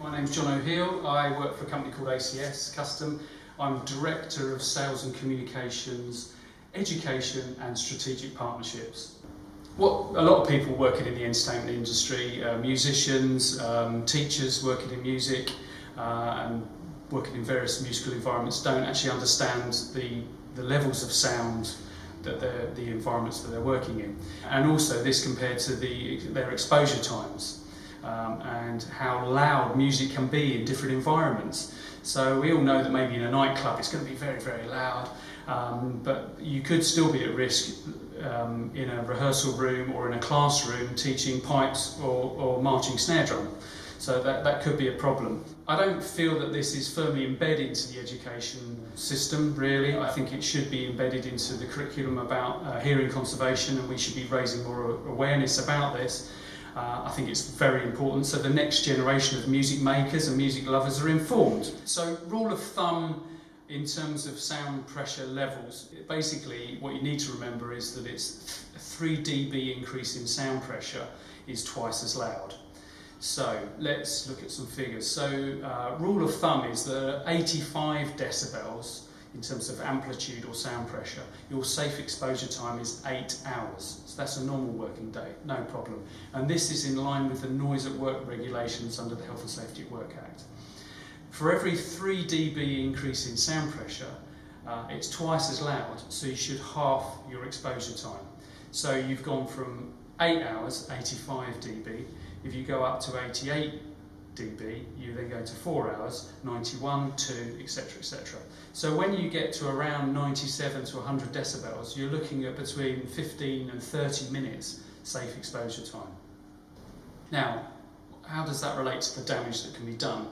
My name's Jono. I work for a company called ACS Custom. I'm Director of Sales and Communications, Education and Strategic Partnerships. What a lot of people working in the entertainment industry, musicians, teachers working in music and working in various musical environments don't actually understand the levels of sound that the environments that they're working in, and also this compared to their exposure times and how loud music can be in different environments. So we all know that maybe in a nightclub it's going to be very, very loud, but you could still be at risk in a rehearsal room or in a classroom teaching pipes or marching snare drum. So that could be a problem. I don't feel that this is firmly embedded into the education system, really. I think it should be embedded into the curriculum about hearing conservation, and we should be raising more awareness about this. I think it's very important so the next generation of music makers and music lovers are informed. So rule of thumb in terms of sound pressure levels, basically what you need to remember is that it's a 3 dB increase in sound pressure is twice as loud. So let's look at some figures. So rule of thumb is that 85 decibels in terms of amplitude or sound pressure, your safe exposure time is 8 hours. So that's a normal working day, no problem. And this is in line with the noise at work regulations under the Health and Safety at Work Act. For every 3 dB increase in sound pressure, it's twice as loud, so you should halve your exposure time. So you've gone from 8 hours, 85 dB. If you go up to 88 dB, you then go to 4 hours, 91, 2, etc, etc. So when you get to around 97 to 100 decibels, you're looking at between 15 and 30 minutes safe exposure time. Now, how does that relate to the damage that can be done?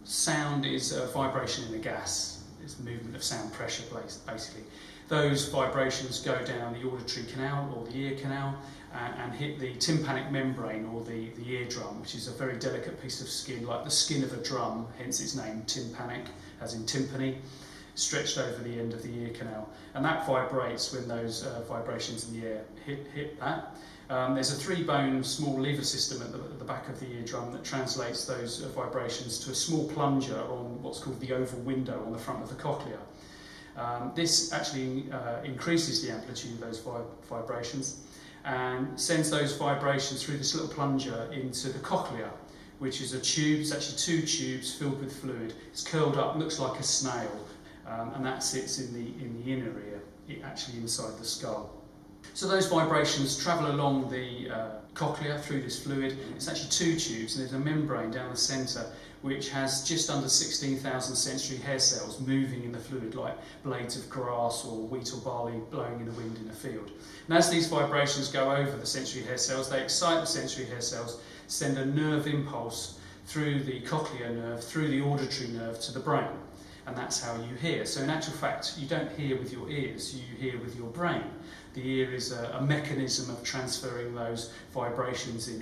Sound is a vibration in a gas. It's movement of sound pressure, basically. Those vibrations go down the auditory canal or the ear canal and hit the tympanic membrane or the eardrum, which is a very delicate piece of skin, like the skin of a drum, hence its name, tympanic, as in timpani, stretched over the end of the ear canal. And that vibrates when those vibrations in the air hit that. There's a 3-bone small lever system at the back of the eardrum that translates those vibrations to a small plunger on what's called the oval window on the front of the cochlea. This actually increases the amplitude of those vibrations and sends those vibrations through this little plunger into the cochlea, which is a tube. It's actually 2 tubes filled with fluid. It's curled up, looks like a snail, and that sits in the inner ear, actually inside the skull. So those vibrations travel along the cochlea through this fluid. It's actually 2 tubes, and there's a membrane down the centre which has just under 16,000 sensory hair cells moving in the fluid like blades of grass or wheat or barley blowing in the wind in a field. And as these vibrations go over the sensory hair cells, they excite the sensory hair cells, send a nerve impulse through the cochlear nerve, through the auditory nerve to the brain. And that's how you hear. So in actual fact, you don't hear with your ears, you hear with your brain. The ear is a mechanism of transferring those vibrations in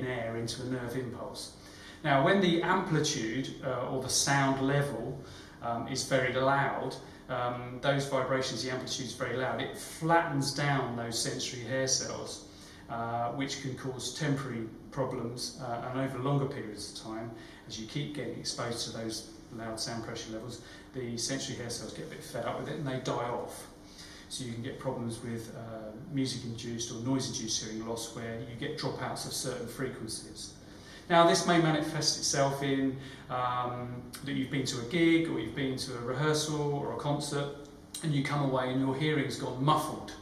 air into a nerve impulse. Now, when the amplitude or the sound level is very loud, those vibrations, the amplitude is very loud, it flattens down those sensory hair cells, which can cause temporary problems and over longer periods of time. As you keep getting exposed to those loud sound pressure levels, the sensory hair cells get a bit fed up with it and they die off. So you can get problems with music-induced or noise-induced hearing loss where you get dropouts of certain frequencies. Now, this may manifest itself in that you've been to a gig or you've been to a rehearsal or a concert and you come away and your hearing's gone muffled,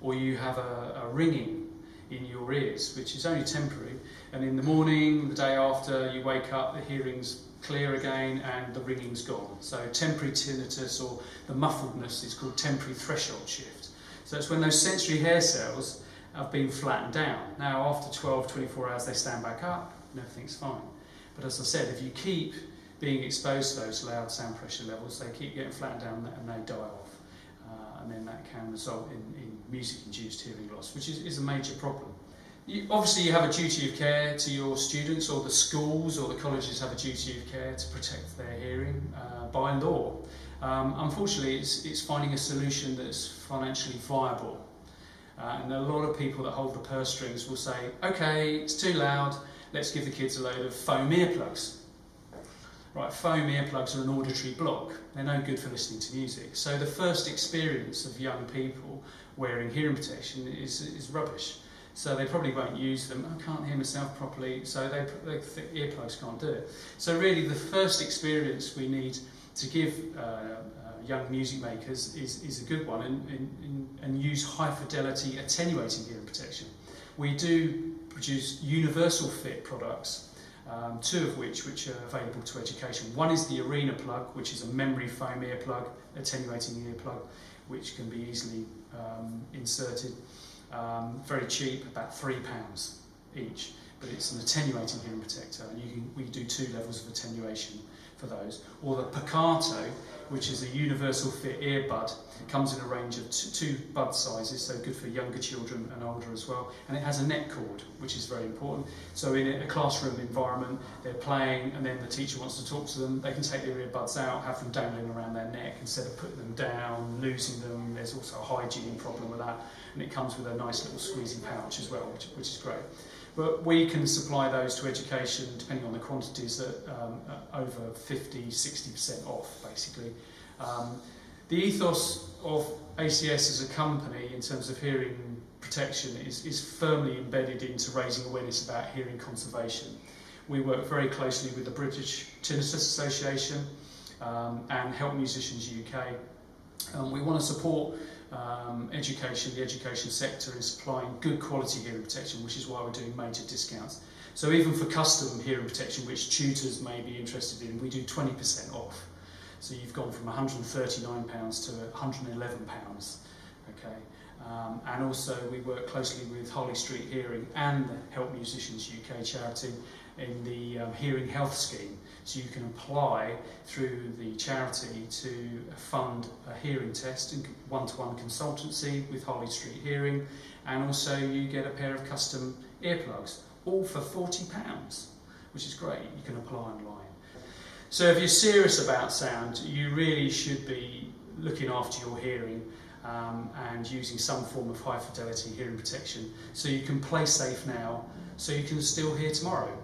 or you have a ringing in your ears, which is only temporary, and in the morning, the day after, you wake up, the hearing's clear again and the ringing's gone. So temporary tinnitus, or the muffledness, is called temporary threshold shift. So it's when those sensory hair cells have been flattened down. Now, after 12, 24 hours, they stand back up and everything's fine. But as I said, if you keep being exposed to those loud sound pressure levels, they keep getting flattened down and they die off. And then that can result in music-induced hearing loss, which is a major problem. Obviously, you have a duty of care to your students, or the schools or the colleges have a duty of care to protect their hearing by law. Unfortunately, it's finding a solution that's financially viable. And a lot of people that hold the purse strings will say, okay, it's too loud, let's give the kids a load of foam earplugs. Right, foam earplugs are an auditory block. They're no good for listening to music. So the first experience of young people wearing hearing protection is rubbish. So they probably won't use them. I can't hear myself properly, so they think earplugs can't do it. So really the first experience we need to give young music makers is a good one, and use high fidelity attenuating hearing protection. We do produce universal fit products, two of which are available to education. One is the Arena plug, which is a memory foam earplug, attenuating earplug, which can be easily inserted. Very cheap, about £3 each, but it's an attenuating hearing protector, and we do 2 levels of attenuation for those. Or the Picato, which is a universal fit earbud. It comes in a range of two bud sizes, so good for younger children and older as well. And it has a neck cord, which is very important. So in a classroom environment, they're playing and then the teacher wants to talk to them, they can take their earbuds out, have them dangling around their neck instead of putting them down, losing them. There's also a hygiene problem with that. And it comes with a nice little squeezy pouch as well, which is great. But we can supply those to education, depending on the quantities, at over 50-60% off, basically. The ethos of ACS as a company, in terms of hearing protection, is firmly embedded into raising awareness about hearing conservation. We work very closely with the British Tinnitus Association and Help Musicians UK. We want to support education, the education sector, in supplying good quality hearing protection, which is why we're doing major discounts. So even for custom hearing protection, which tutors may be interested in, we do 20% off. So you've gone from £139 to £111, okay? And also we work closely with Harley Street Hearing and the Help Musicians UK charity in the Hearing Health Scheme. So you can apply through the charity to fund a hearing test and one-to-one consultancy with Harley Street Hearing, and also you get a pair of custom earplugs, all for £40, which is great. You can apply online. So if you're serious about sound, you really should be looking after your hearing and using some form of high fidelity hearing protection so you can play safe now, so you can still hear tomorrow.